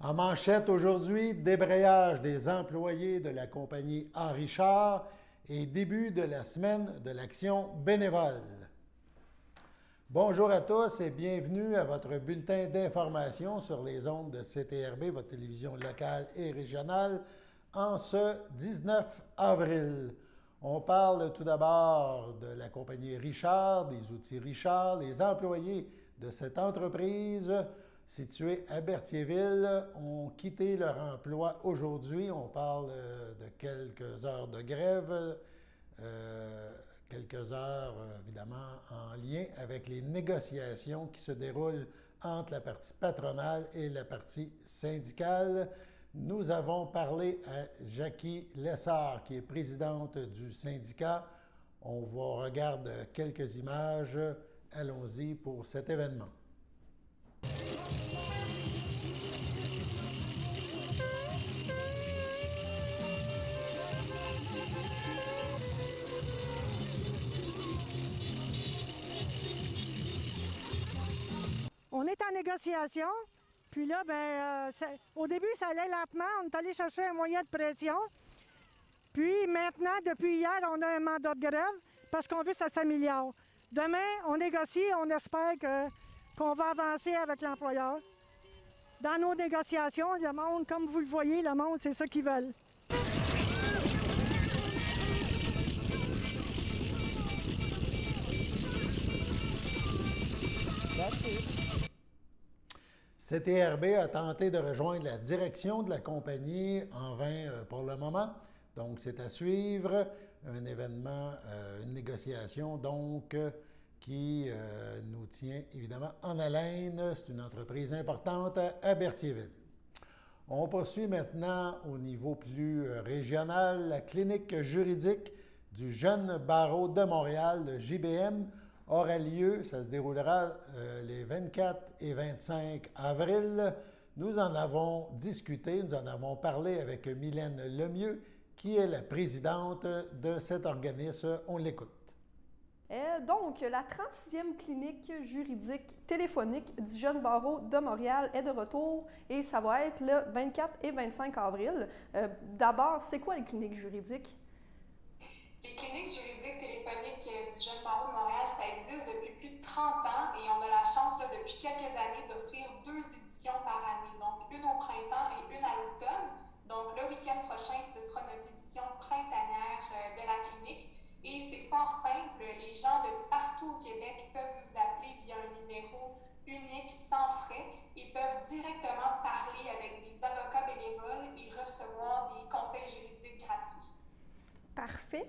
En manchette aujourd'hui, débrayage des employés de la compagnie A. Richard et début de la semaine de l'action bénévole. Bonjour à tous et bienvenue à votre bulletin d'information sur les ondes de CTRB, votre télévision locale et régionale, en ce 19 avril. On parle tout d'abord de la compagnie Richard, des outils Richard, les employés de cette entreprise située à Berthierville ont quitté leur emploi aujourd'hui. On parle de quelques heures de grève, quelques heures évidemment en lien avec les négociations qui se déroulent entre la partie patronale et la partie syndicale. Nous avons parlé à Jackie Lessard, qui est présidente du syndicat. On regarde quelques images. Allons-y pour cet événement. On est en négociation, puis là, au début, ça allait lentement. On est allé chercher un moyen de pression. Puis maintenant, depuis hier, on a un mandat de grève parce qu'on veut que ça s'améliore. Demain, on négocie, on espère qu'on va avancer avec l'employeur. Dans nos négociations, le monde, comme vous le voyez, le monde, c'est ça qu'ils veulent. CTRB a tenté de rejoindre la direction de la compagnie en vain pour le moment. Donc, c'est à suivre. Un événement, une négociation, donc, qui nous tient évidemment en haleine. C'est une entreprise importante à Berthierville. On poursuit maintenant au niveau plus régional. La clinique juridique du Jeune Barreau de Montréal, le JBM, aura lieu. Ça se déroulera les 24 et 25 avril. Nous en avons discuté, nous en avons parlé avec Mylène Lemieux, qui est la présidente de cet organisme. On l'écoute. Donc, la 36e clinique juridique téléphonique du Jeune Barreau de Montréal est de retour et ça va être le 24 et 25 avril. D'abord, c'est quoi les cliniques juridiques? Les cliniques juridiques téléphoniques du Jeune Barreau de Montréal, ça existe depuis plus de 30 ans et on a la chance depuis quelques années d'offrir 2 éditions par année, donc une au printemps et une à l'automne. Donc le week-end prochain, ce sera notre édition printanière de la clinique. Et c'est fort simple, les gens de partout au Québec peuvent nous appeler via un numéro unique, sans frais, et peuvent directement parler avec des avocats bénévoles et recevoir des conseils juridiques gratuits. Parfait.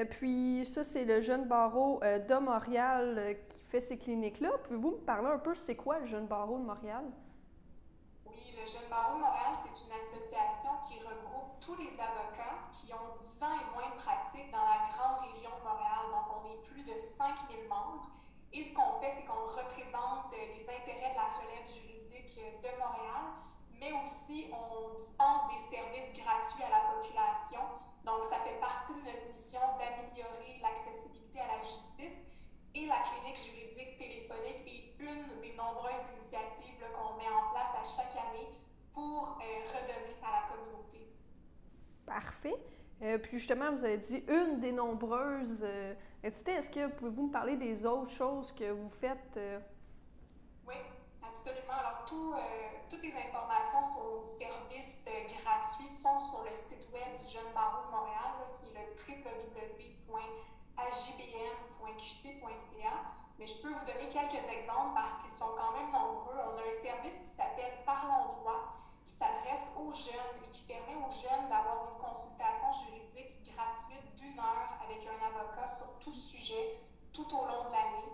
Puis ça, c'est le Jeune Barreau de Montréal qui fait ces cliniques-là. Pouvez-vous me parler un peu, c'est quoi le Jeune Barreau de Montréal? Oui, le Jeune Barreau de Montréal, c'est une association qui regroupe tous les avocats qui ont 10 ans et moins de pratique dans la grande région de Montréal. Donc, on est plus de 5000 membres. Et ce qu'on fait, c'est qu'on représente les intérêts de la relève juridique de Montréal, mais aussi on dispense des services gratuits à la population. Donc, ça fait partie de notre mission d'améliorer l'accessibilité à la justice. Et la clinique juridique téléphonique est une des nombreuses initiatives qu'on met en place à chaque année pour redonner à la communauté. Parfait. Puis justement, vous avez dit une des nombreuses entités. Est-ce que pouvez-vous me parler des autres choses que vous faites? Oui, absolument. Alors, toutes les informations sur nos services gratuits sont sur le site web du Jeune Barreau de Montréal, qui est le www.ajbm.qc.ca. Mais je peux vous donner quelques exemples parce qu'ils sont quand même nombreux. On a un service qui s'appelle Parlons droit, qui s'adresse aux jeunes et qui permet aux jeunes d'avoir une consultation juridique gratuite d'1 heure avec un avocat sur tout sujet tout au long de l'année.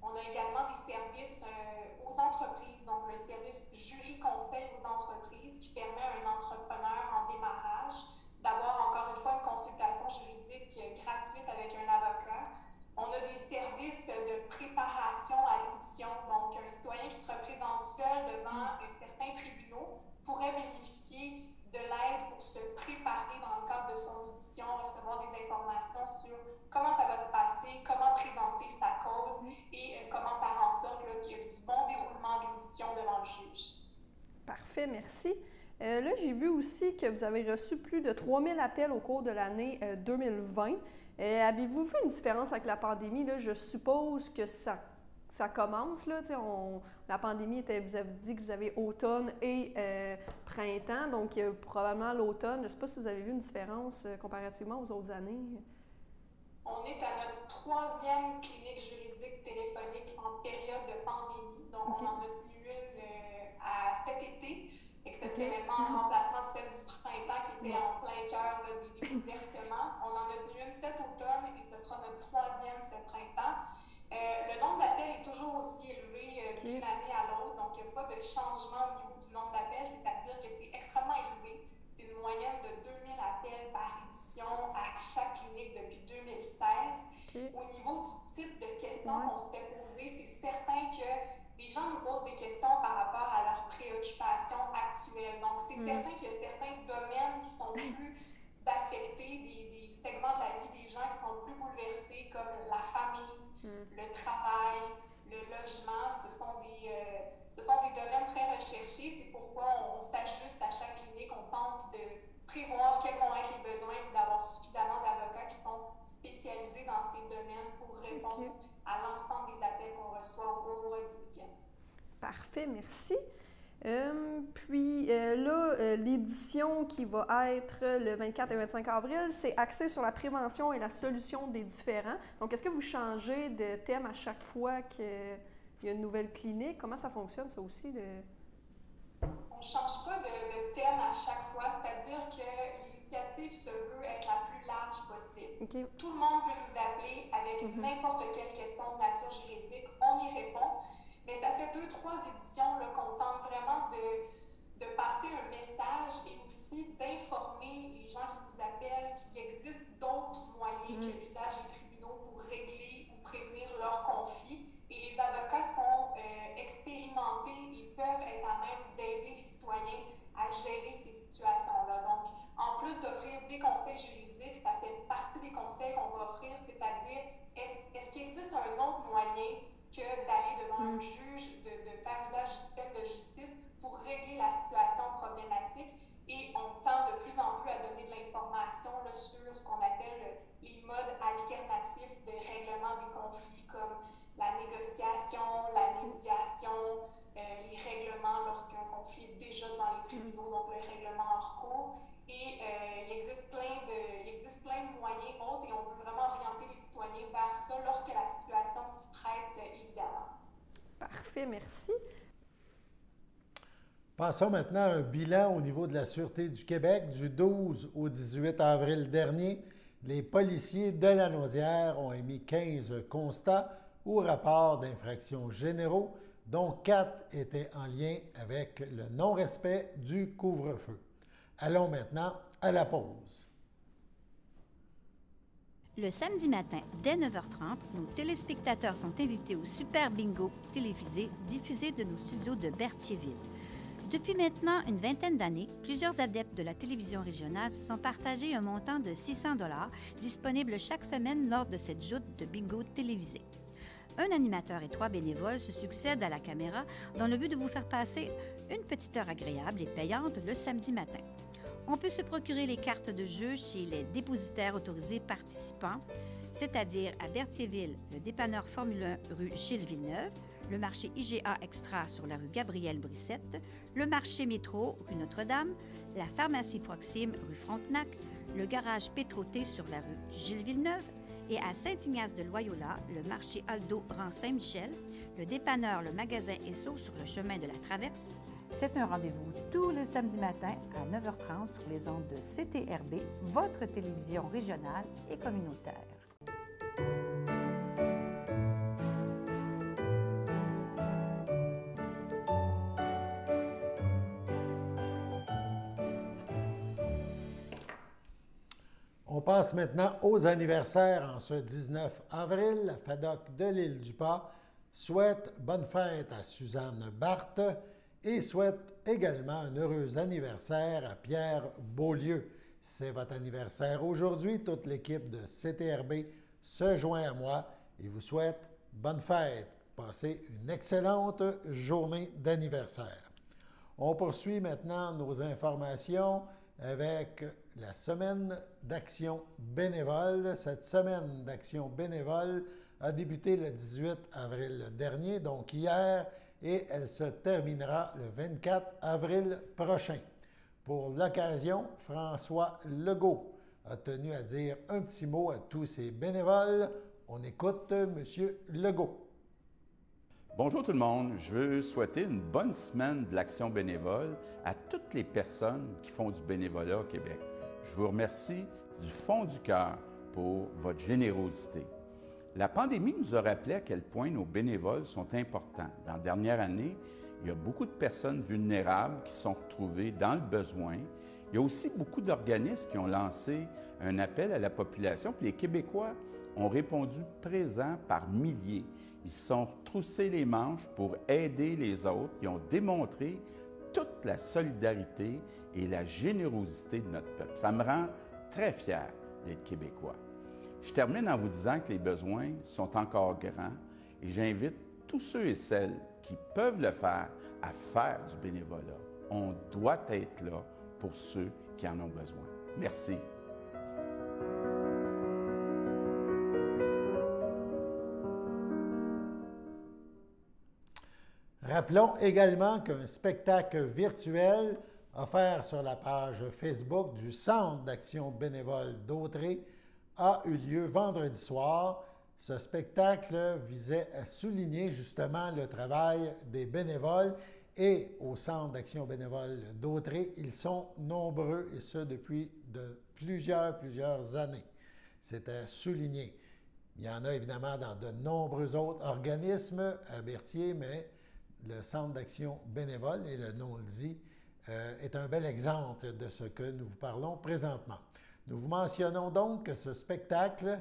On a également des services aux entreprises, donc le service jury conseil aux entreprises qui permet à un entrepreneur en démarrage d'avoir encore une fois une consultation juridique gratuite avec un avocat. On a des services de préparation à l'audition, donc un citoyen qui se représente seul devant certains tribunaux pourrait bénéficier de l'aide pour se préparer dans le cadre de son audition, recevoir des informations sur comment ça va se passer, comment présenter sa cause et comment faire en sorte qu'il y ait du bon déroulement de l'audition devant le juge. Parfait, merci. Là, j'ai vu aussi que vous avez reçu plus de 3000 appels au cours de l'année 2020. Avez-vous vu une différence avec la pandémie? Là? Je suppose que ça commence. Là, la pandémie, vous avez dit que vous avez automne et printemps, donc probablement l'automne. Je ne sais pas si vous avez vu une différence comparativement aux autres années. On est à notre 3e clinique juridique téléphonique en période de pandémie. Donc, on en a tenu une à cet été, exceptionnellement en remplacement de celle du printemps qui était en plein cœur des bouleversements. On en a tenu une cet automne et ce sera notre 3e ce printemps. Le nombre d'appels est toujours aussi élevé d'une année à l'autre, donc il n'y a pas de changement au niveau du nombre d'appels, c'est-à-dire que c'est extrêmement élevé. C'est une moyenne de 2000 appels par édition à chaque clinique depuis 2016. Au niveau du type de questions qu'on se fait poser, c'est certain que les gens nous posent des questions par rapport à leurs préoccupations actuelles. Donc, c'est certain qu'il y a certains domaines qui sont plus affectés, des segments de la vie des gens qui sont plus bouleversés, comme la famille, le travail, le logement. Ce sont des domaines très recherchés. C'est pourquoi on s'ajuste à chaque clinique. On tente de prévoir quels vont être les besoins et d'avoir suffisamment d'avocats qui sont spécialisés dans ces domaines pour répondre à l'ensemble des appels qu'on reçoit au cours du week-end. Parfait, merci. Puis là, l'édition qui va être le 24 et 25 avril, c'est axé sur la prévention et la solution des différends. Donc, est-ce que vous changez de thème à chaque fois qu'il y a une nouvelle clinique? Comment ça fonctionne, ça aussi? On ne change pas de thème à chaque fois, c'est-à-dire que l'initiative se veut être la plus large possible. Tout le monde peut nous appeler avec n'importe quelle question de nature juridique, on y répond. Mais ça fait 2-3 éditions qu'on tente vraiment de passer un message et aussi d'informer les gens qui nous appellent qu'il existe d'autres moyens que l'usage des tribunaux pour régler ou prévenir leurs conflits. Et les avocats sont expérimentés et peuvent être à même d'aider les citoyens à gérer ces situations-là. Donc, en plus d'offrir des conseils juridiques, ça fait partie des conseils qu'on va offrir, c'est-à-dire est-ce qu'il existe un autre moyen que d'aller devant un juge, de faire usage du système de justice pour régler la situation problématique. Et on tend de plus en plus à donner de l'information sur ce qu'on appelle les modes alternatifs de règlement des conflits, comme la négociation, la médiation, les règlements lorsqu'un conflit est déjà devant les tribunaux, donc le règlement en recours. Et il existe plein de moyens autres et on veut vraiment orienter les citoyens vers ça lorsque la situation s'y prête, évidemment. Parfait, merci. Passons maintenant à un bilan au niveau de la Sûreté du Québec. Du 12 au 18 avril dernier, les policiers de la Naudière ont émis 15 constats ou rapports d'infractions généraux, dont 4 étaient en lien avec le non-respect du couvre-feu. Allons maintenant à la pause. Le samedi matin, dès 9h30, nos téléspectateurs sont invités au Super Bingo télévisé diffusé de nos studios de Berthierville. Depuis maintenant une vingtaine d'années, plusieurs adeptes de la télévision régionale se sont partagés un montant de 600 $ disponible chaque semaine lors de cette joute de bingo télévisé. Un animateur et 3 bénévoles se succèdent à la caméra dans le but de vous faire passer une petite heure agréable et payante le samedi matin. On peut se procurer les cartes de jeu chez les dépositaires autorisés participants, c'est-à-dire à Berthierville, le dépanneur Formule 1 rue Gilles Villeneuve, le marché IGA Extra sur la rue Gabrielle Brissette, le marché Métro rue Notre-Dame, la pharmacie Proxime rue Frontenac, le garage Pétroté sur la rue Gilles Villeneuve et à Saint-Ignace-de-Loyola, le marché Aldo rang Saint-Michel, le dépanneur Le Magasin Esso sur le chemin de la Traverse. C'est un rendez-vous tous les samedis matins à 9h30 sur les ondes de CTRB, votre télévision régionale et communautaire. On passe maintenant aux anniversaires en ce 19 avril. La FADOC de l'Île-du-Pas souhaite bonne fête à Suzanne Barthe et souhaite également un heureux anniversaire à Pierre Beaulieu. C'est votre anniversaire aujourd'hui. Toute l'équipe de CTRB se joint à moi et vous souhaite bonne fête. Passez une excellente journée d'anniversaire. On poursuit maintenant nos informations avec la semaine d'action bénévole. Cette semaine d'action bénévole a débuté le 18 avril dernier, donc hier, et elle se terminera le 24 avril prochain. Pour l'occasion, François Legault a tenu à dire un petit mot à tous ces bénévoles. On écoute M. Legault. Bonjour tout le monde, je veux souhaiter une bonne semaine de l'action bénévole à toutes les personnes qui font du bénévolat au Québec. Je vous remercie du fond du cœur pour votre générosité. La pandémie nous a rappelé à quel point nos bénévoles sont importants. Dans la dernière année, il y a beaucoup de personnes vulnérables qui sont retrouvées dans le besoin. Il y a aussi beaucoup d'organismes qui ont lancé un appel à la population, puis les Québécois ont répondu présents par milliers. Ils se sont retroussés les manches pour aider les autres. Ils ont démontré toute la solidarité et la générosité de notre peuple. Ça me rend très fier d'être Québécois. Je termine en vous disant que les besoins sont encore grands et j'invite tous ceux et celles qui peuvent le faire à faire du bénévolat. On doit être là pour ceux qui en ont besoin. Merci. Rappelons également qu'un spectacle virtuel offert sur la page Facebook du Centre d'action bénévole d'Autrey a eu lieu vendredi soir. Ce spectacle visait à souligner justement le travail des bénévoles et au Centre d'action bénévole d'Autrey, ils sont nombreux et ce depuis plusieurs années. C'était souligné. Il y en a évidemment dans de nombreux autres organismes à Berthier, mais le Centre d'action bénévole, et le nom le dit, est un bel exemple de ce que nous vous parlons présentement. Nous vous mentionnons donc que ce spectacle,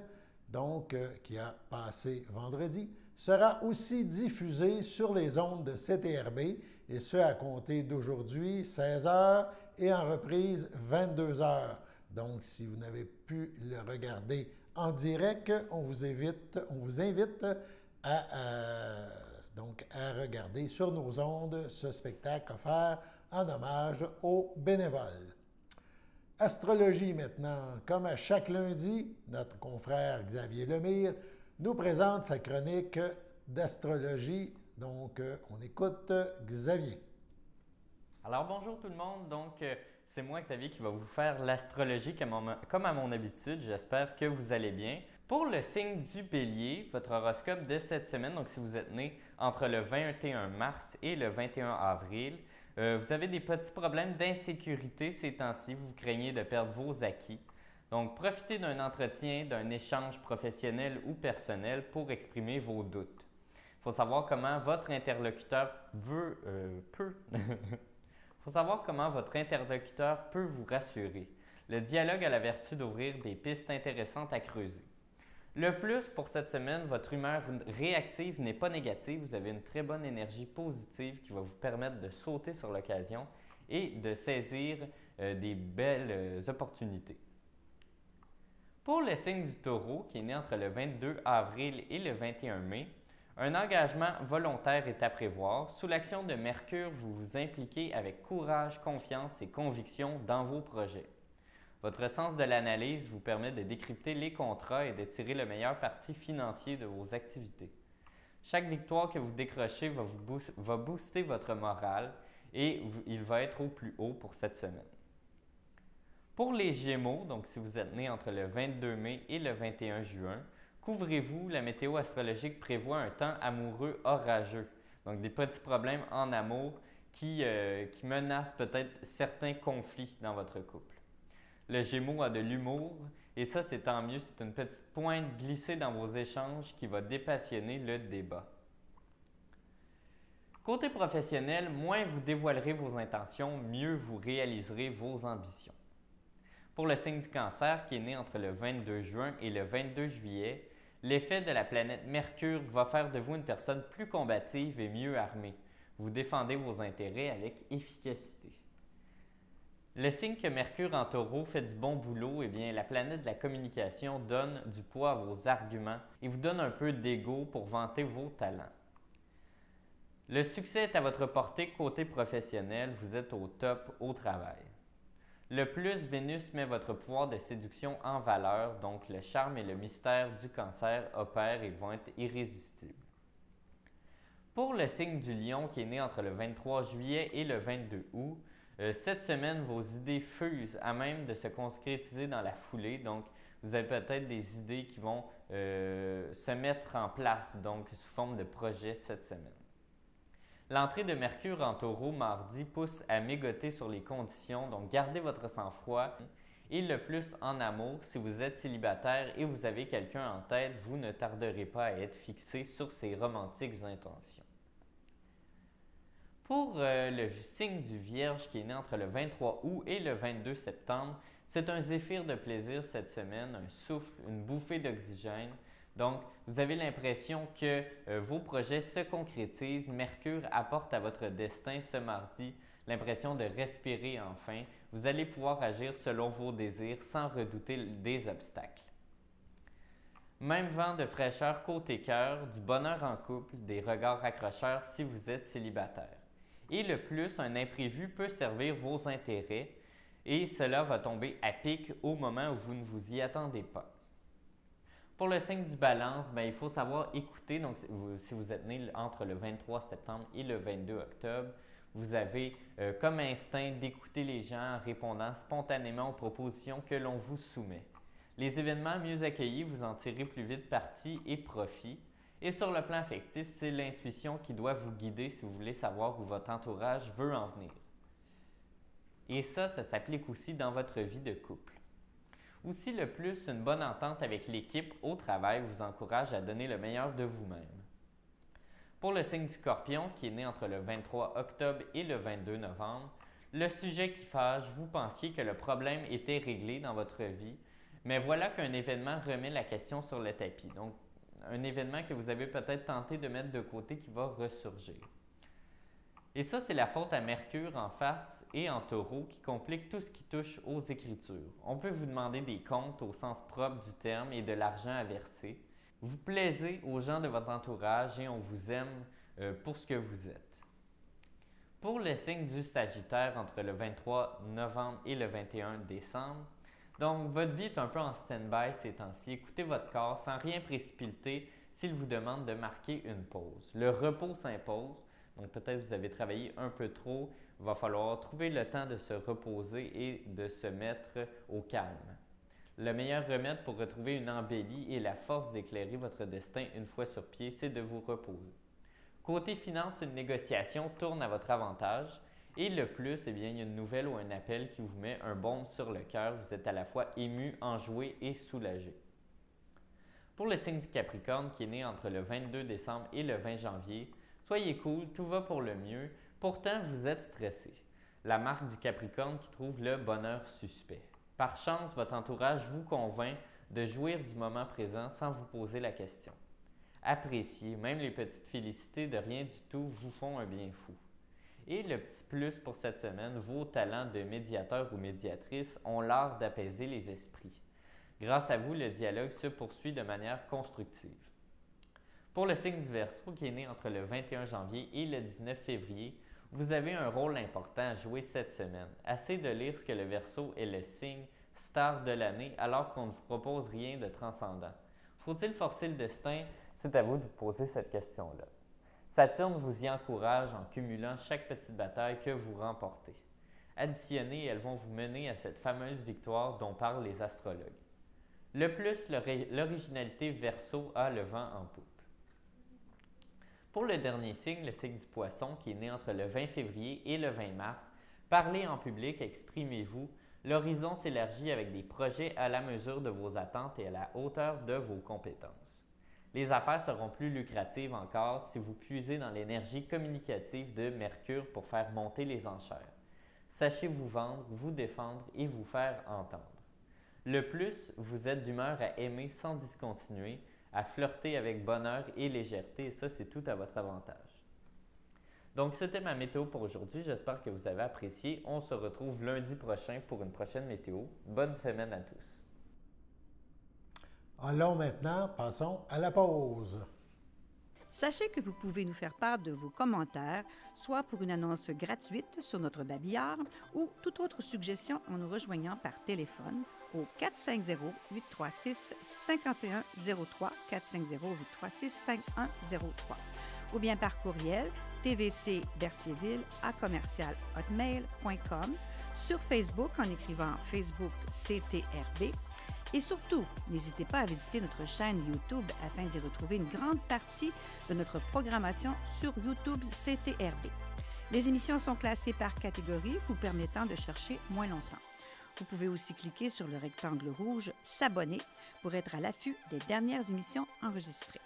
qui a passé vendredi, sera aussi diffusé sur les ondes de CTRB, et ce à compter d'aujourd'hui, 16h, et en reprise 22h. Donc, si vous n'avez pu le regarder en direct, on vous invite à regarder sur nos ondes ce spectacle offert en hommage aux bénévoles. Astrologie maintenant. Comme à chaque lundi, notre confrère Xavier Lemire nous présente sa chronique d'astrologie. Donc, on écoute Xavier. Alors, bonjour tout le monde. Donc, c'est moi, Xavier, qui va vous faire l'astrologie comme à mon habitude. J'espère que vous allez bien. Pour le signe du Bélier, votre horoscope de cette semaine, donc si vous êtes né entre le 21 mars et le 21 avril, vous avez des petits problèmes d'insécurité ces temps-ci. Vous craignez de perdre vos acquis. Donc, profitez d'un entretien, d'un échange professionnel ou personnel pour exprimer vos doutes. Il faut savoir comment votre interlocuteur peut vous rassurer. Le dialogue a la vertu d'ouvrir des pistes intéressantes à creuser. Le plus pour cette semaine, votre humeur réactive n'est pas négative. Vous avez une très bonne énergie positive qui va vous permettre de sauter sur l'occasion et de saisir des belles opportunités. Pour le signe du Taureau, qui est né entre le 22 avril et le 21 mai, un engagement volontaire est à prévoir. Sous l'action de Mercure, vous vous impliquez avec courage, confiance et conviction dans vos projets. Votre sens de l'analyse vous permet de décrypter les contrats et de tirer le meilleur parti financier de vos activités. Chaque victoire que vous décrochez va booster votre morale et il va être au plus haut pour cette semaine. Pour les Gémeaux, donc si vous êtes né entre le 22 mai et le 21 juin, couvrez-vous, la météo astrologique prévoit un temps amoureux orageux. Donc des petits problèmes en amour qui menacent peut-être certains conflits dans votre couple. Le Gémeaux a de l'humour et ça, c'est tant mieux. C'est une petite pointe glissée dans vos échanges qui va dépassionner le débat. Côté professionnel, moins vous dévoilerez vos intentions, mieux vous réaliserez vos ambitions. Pour le signe du Cancer, qui est né entre le 22 juin et le 22 juillet, l'effet de la planète Mercure va faire de vous une personne plus combative et mieux armée. Vous défendez vos intérêts avec efficacité. Le signe que Mercure en Taureau fait du bon boulot, eh bien, la planète de la communication donne du poids à vos arguments et vous donne un peu d'ego pour vanter vos talents. Le succès est à votre portée côté professionnel, vous êtes au top au travail. Le plus, Vénus met votre pouvoir de séduction en valeur, donc le charme et le mystère du Cancer opèrent et vont être irrésistibles. Pour le signe du Lion qui est né entre le 23 juillet et le 22 août, cette semaine, vos idées fusent à même de se concrétiser dans la foulée. Donc, vous avez peut-être des idées qui vont se mettre en place, donc sous forme de projet cette semaine. L'entrée de Mercure en Taureau mardi pousse à mégoter sur les conditions, donc gardez votre sang-froid. Et le plus en amour, si vous êtes célibataire et vous avez quelqu'un en tête, vous ne tarderez pas à être fixé sur ses romantiques intentions. Pour le signe du Vierge qui est né entre le 23 août et le 22 septembre, c'est un zéphyr de plaisir cette semaine, un souffle, une bouffée d'oxygène. Donc, vous avez l'impression que vos projets se concrétisent. Mercure apporte à votre destin ce mardi l'impression de respirer enfin. Vous allez pouvoir agir selon vos désirs sans redouter des obstacles. Même vent de fraîcheur côté cœur, du bonheur en couple, des regards accrocheurs si vous êtes célibataire. Et le plus, un imprévu peut servir vos intérêts et cela va tomber à pic au moment où vous ne vous y attendez pas. Pour le signe du Balance, il faut savoir écouter. Donc, si vous êtes né entre le 23 septembre et le 22 octobre, vous avez comme instinct d'écouter les gens en répondant spontanément aux propositions que l'on vous soumet. Les événements mieux accueillis, vous en tirez plus vite parti et profit. Et sur le plan affectif, c'est l'intuition qui doit vous guider si vous voulez savoir où votre entourage veut en venir. Et ça s'applique aussi dans votre vie de couple. Aussi, le plus, une bonne entente avec l'équipe au travail vous encourage à donner le meilleur de vous-même. Pour le signe du Scorpion, qui est né entre le 23 octobre et le 22 novembre, le sujet qui fâche, vous pensiez que le problème était réglé dans votre vie, mais voilà qu'un événement remet la question sur le tapis. Donc, un événement que vous avez peut-être tenté de mettre de côté qui va ressurgir. Et ça, c'est la faute à Mercure en face et en Taureau qui complique tout ce qui touche aux écritures. On peut vous demander des comptes au sens propre du terme et de l'argent à verser. Vous plaisez aux gens de votre entourage et on vous aime pour ce que vous êtes. Pour le signe du Sagittaire entre le 23 novembre et le 21 décembre, donc votre vie est un peu en stand-by ces temps-ci. Écoutez votre corps sans rien précipiter s'il vous demande de marquer une pause. Le repos s'impose. Donc peut-être vous avez travaillé un peu trop, il va falloir trouver le temps de se reposer et de se mettre au calme. Le meilleur remède pour retrouver une embellie et la force d'éclairer votre destin une fois sur pied, c'est de vous reposer. Côté finance, une négociation tourne à votre avantage et le plus, il y a une nouvelle ou un appel qui vous met un baume sur le cœur, vous êtes à la fois ému, enjoué et soulagé. Pour le signe du Capricorne qui est né entre le 22 décembre et le 20 janvier, soyez cool, tout va pour le mieux, pourtant vous êtes stressé. La marque du Capricorne qui trouve le bonheur suspect. Par chance, votre entourage vous convainc de jouir du moment présent sans vous poser la question. Appréciez, même les petites félicités de rien du tout vous font un bien fou. Et le petit plus pour cette semaine, vos talents de médiateur ou médiatrice ont l'art d'apaiser les esprits. Grâce à vous, le dialogue se poursuit de manière constructive. Pour le signe du Verseau qui est né entre le 21 janvier et le 19 février, vous avez un rôle important à jouer cette semaine. Assez de lire ce que le Verseau est le signe star de l'année alors qu'on ne vous propose rien de transcendant. Faut-il forcer le destin? C'est à vous de poser cette question-là. Saturne vous y encourage en cumulant chaque petite bataille que vous remportez. Additionnées, elles vont vous mener à cette fameuse victoire dont parlent les astrologues. Le plus, l'originalité Verseau a le vent en poupe. Pour le dernier signe, le signe du Poisson, qui est né entre le 20 février et le 20 mars, parlez en public, exprimez-vous. L'horizon s'élargit avec des projets à la mesure de vos attentes et à la hauteur de vos compétences. Les affaires seront plus lucratives encore si vous puisez dans l'énergie communicative de Mercure pour faire monter les enchères. Sachez vous vendre, vous défendre et vous faire entendre. Le plus, vous êtes d'humeur à aimer sans discontinuer, à flirter avec bonheur et légèreté, et ça, c'est tout à votre avantage. Donc, c'était ma météo pour aujourd'hui. J'espère que vous avez apprécié. On se retrouve lundi prochain pour une prochaine météo. Bonne semaine à tous. Allons maintenant, passons à la pause. Sachez que vous pouvez nous faire part de vos commentaires, soit pour une annonce gratuite sur notre babillard ou toute autre suggestion en nous rejoignant par téléphone au 450-836-5103, 450-836-5103, ou bien par courriel tvcberthierville@hotmail.com, sur Facebook en écrivant Facebook CTRB. Et surtout, n'hésitez pas à visiter notre chaîne YouTube afin d'y retrouver une grande partie de notre programmation sur YouTube CTRB. Les émissions sont classées par catégorie, vous permettant de chercher moins longtemps. Vous pouvez aussi cliquer sur le rectangle rouge « S'abonner » pour être à l'affût des dernières émissions enregistrées.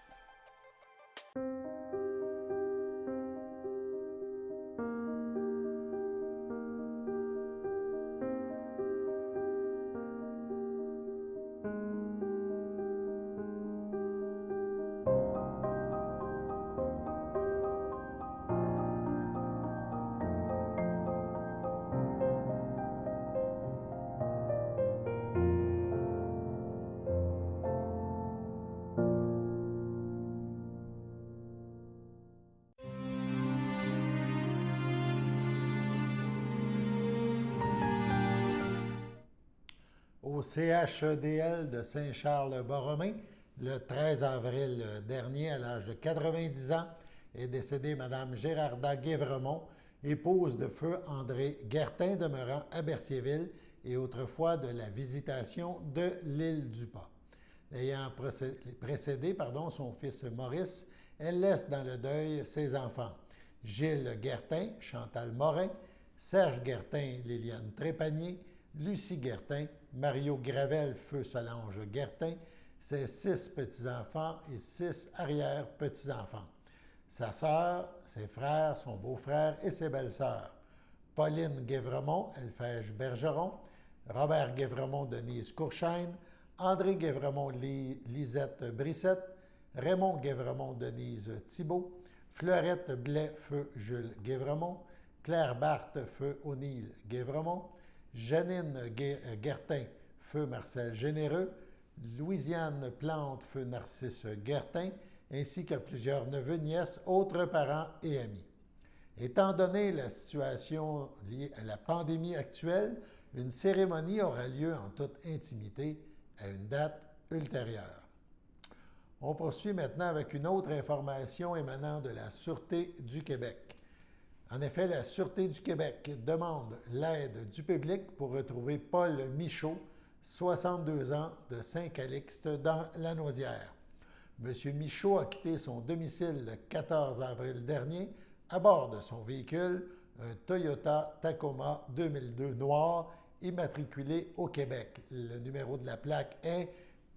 Au CHEDL de Saint-Charles-Borromée, le 13 avril dernier, à l'âge de 90 ans, est décédée Mme Gérarda Guévremont, épouse de feu André Guertin, demeurant à Berthierville et autrefois de la Visitation de l'île du Pas. Ayant précédé son fils Maurice, elle laisse dans le deuil ses enfants, Gilles Guertin, Chantal Morin, Serge Guertin, Liliane Trépanier, Lucie Guertin, Mario Gravel, feu Solange Guertin, ses 6 petits-enfants et 6 arrière-petits-enfants. Sa sœur, ses frères, son beau-frère et ses belles-sœurs. Pauline Guévremont, Elfège Bergeron, Robert Guévremont, Denise Courchaine, André Guévremont, Lisette Brissette, Raymond Guévremont, Denise Thibault, Fleurette Blais, feu Jules Guévremont, Claire Barthes, feu O'Neill Guévremont, Janine Guertin, feu Marcel Généreux, Louisiane Plante, feu Narcisse Guertin, ainsi que plusieurs neveux, nièces, autres parents et amis. Étant donné la situation liée à la pandémie actuelle, une cérémonie aura lieu en toute intimité à une date ultérieure. On poursuit maintenant avec une autre information émanant de la Sûreté du Québec. En effet, la Sûreté du Québec demande l'aide du public pour retrouver Paul Michaud, 62 ans, de Saint-Calixte, dans Lanaudière. M. Michaud a quitté son domicile le 14 avril dernier à bord de son véhicule, un Toyota Tacoma 2002 noir, immatriculé au Québec. Le numéro de la plaque est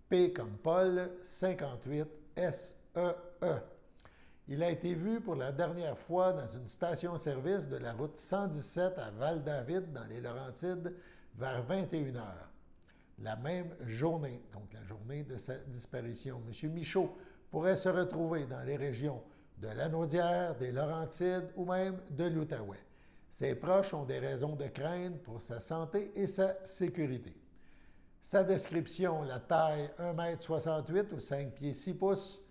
P comme Paul 58 SEE. Il a été vu pour la dernière fois dans une station-service de la route 117 à Val-David, dans les Laurentides, vers 21 h. La même journée, donc la journée de sa disparition, M. Michaud pourrait se retrouver dans les régions de Lanaudière, des Laurentides ou même de l'Outaouais. Ses proches ont des raisons de craindre pour sa santé et sa sécurité. Sa description, la taille 1,68 m ou 5 pieds 6 pouces,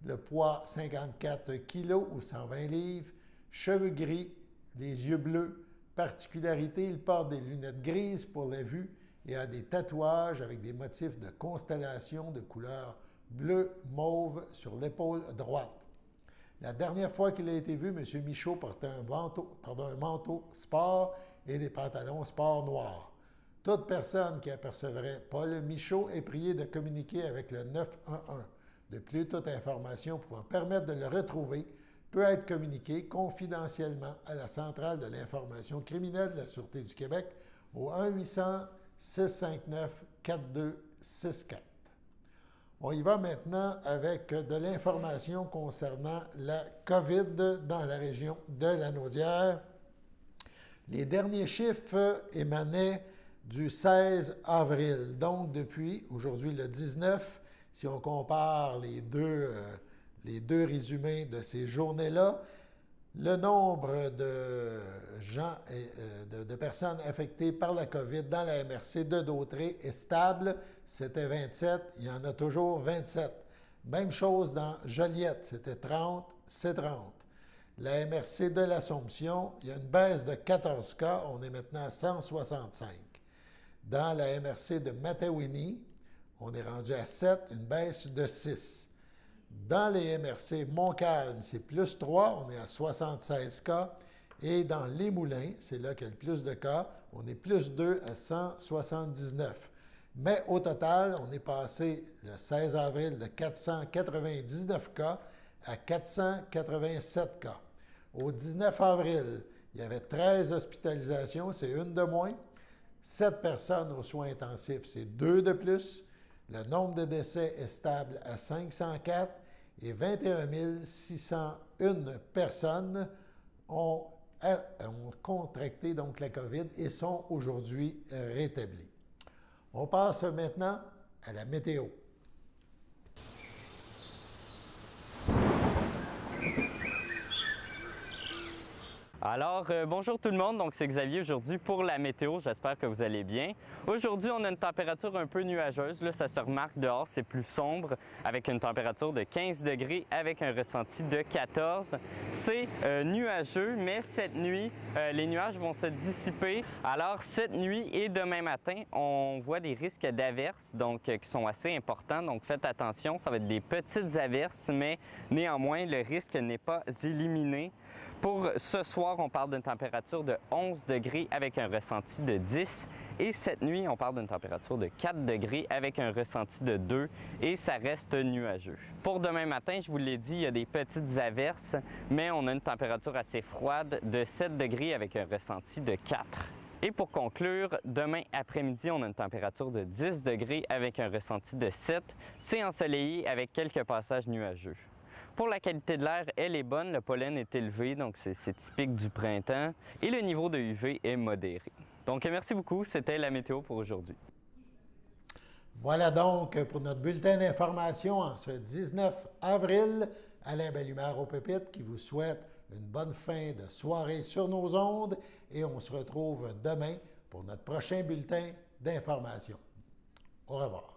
le poids 54 kg ou 120 livres, cheveux gris, les yeux bleus. Particularité, il porte des lunettes grises pour la vue et a des tatouages avec des motifs de constellation de couleur bleu, mauve sur l'épaule droite. La dernière fois qu'il a été vu, M. Michaud portait un manteau sport et des pantalons sport noirs. Toute personne qui apercevrait Paul Michaud est priée de communiquer avec le 911. De plus, toute information pouvant permettre de le retrouver peut être communiquée confidentiellement à la Centrale de l'information criminelle de la Sûreté du Québec au 1-800-659-4264. On y va maintenant avec de l'information concernant la COVID dans la région de Lanaudière. Les derniers chiffres émanaient du 16 avril, donc depuis aujourd'hui le 19. Si on compare les deux résumés de ces journées-là, le nombre de gens de personnes affectées par la COVID dans la MRC de Dautré est stable. C'était 27, il y en a toujours 27. Même chose dans Joliette, c'était 30, c'est 30. La MRC de l'Assomption, il y a une baisse de 14 cas, on est maintenant à 165. Dans la MRC de Matawini, on est rendu à 7, une baisse de 6. Dans les MRC Montcalm, c'est plus 3, on est à 76 cas. Et dans les Moulins, c'est là qu'il y a le plus de cas, on est plus 2 à 179. Mais au total, on est passé le 16 avril de 499 cas à 487 cas. Au 19 avril, il y avait 13 hospitalisations, c'est une de moins. 7 personnes aux soins intensifs, c'est 2 de plus. Le nombre de décès est stable à 504 et 21 601 personnes ont contracté donc la COVID et sont aujourd'hui rétablies. On passe maintenant à la météo. Alors, bonjour tout le monde, donc c'est Xavier aujourd'hui pour la météo, j'espère que vous allez bien. Aujourd'hui, on a une température un peu nuageuse, là ça se remarque dehors, c'est plus sombre avec une température de 15 degrés avec un ressenti de 14. C'est nuageux, mais cette nuit, les nuages vont se dissiper. Alors, cette nuit et demain matin, on voit des risques d'averses, donc qui sont assez importants, donc faites attention, ça va être des petites averses, mais néanmoins, le risque n'est pas éliminé. Pour ce soir, on parle d'une température de 11 degrés avec un ressenti de 10. Et cette nuit, on parle d'une température de 4 degrés avec un ressenti de 2 et ça reste nuageux. Pour demain matin, je vous l'ai dit, il y a des petites averses, mais on a une température assez froide de 7 degrés avec un ressenti de 4. Et pour conclure, demain après-midi, on a une température de 10 degrés avec un ressenti de 7. C'est ensoleillé avec quelques passages nuageux. Pour la qualité de l'air, elle est bonne, le pollen est élevé, donc c'est typique du printemps, et le niveau de UV est modéré. Donc merci beaucoup, c'était la météo pour aujourd'hui. Voilà donc pour notre bulletin d'information en ce 19 avril. Alain Bellumeur au Pépites qui vous souhaite une bonne fin de soirée sur nos ondes et on se retrouve demain pour notre prochain bulletin d'information. Au revoir.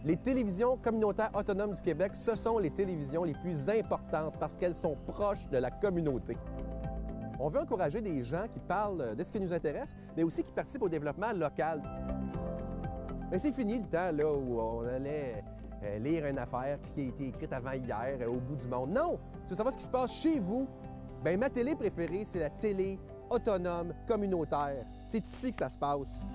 Les télévisions communautaires autonomes du Québec, ce sont les télévisions les plus importantes parce qu'elles sont proches de la communauté. On veut encourager des gens qui parlent de ce qui nous intéresse, mais aussi qui participent au développement local. Mais c'est fini le temps là, où on allait lire une affaire qui a été écrite avant hier au bout du monde. Non! Tu veux savoir ce qui se passe chez vous? Bien, ma télé préférée, c'est la télé autonome communautaire. C'est ici que ça se passe.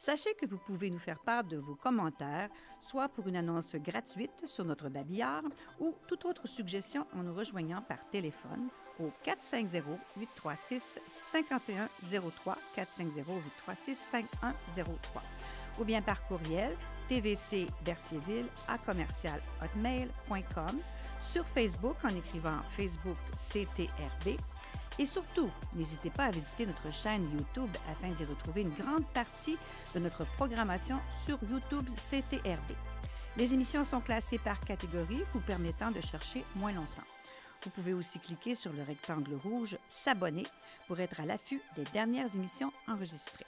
Sachez que vous pouvez nous faire part de vos commentaires, soit pour une annonce gratuite sur notre babillard ou toute autre suggestion en nous rejoignant par téléphone au 450-836-5103, 450-836-5103, ou bien par courriel tvcberthierville@hotmail.com, sur Facebook en écrivant Facebook CTRB. Et surtout, n'hésitez pas à visiter notre chaîne YouTube afin d'y retrouver une grande partie de notre programmation sur YouTube CTRB. Les émissions sont classées par catégorie, vous permettant de chercher moins longtemps. Vous pouvez aussi cliquer sur le rectangle rouge « S'abonner » pour être à l'affût des dernières émissions enregistrées.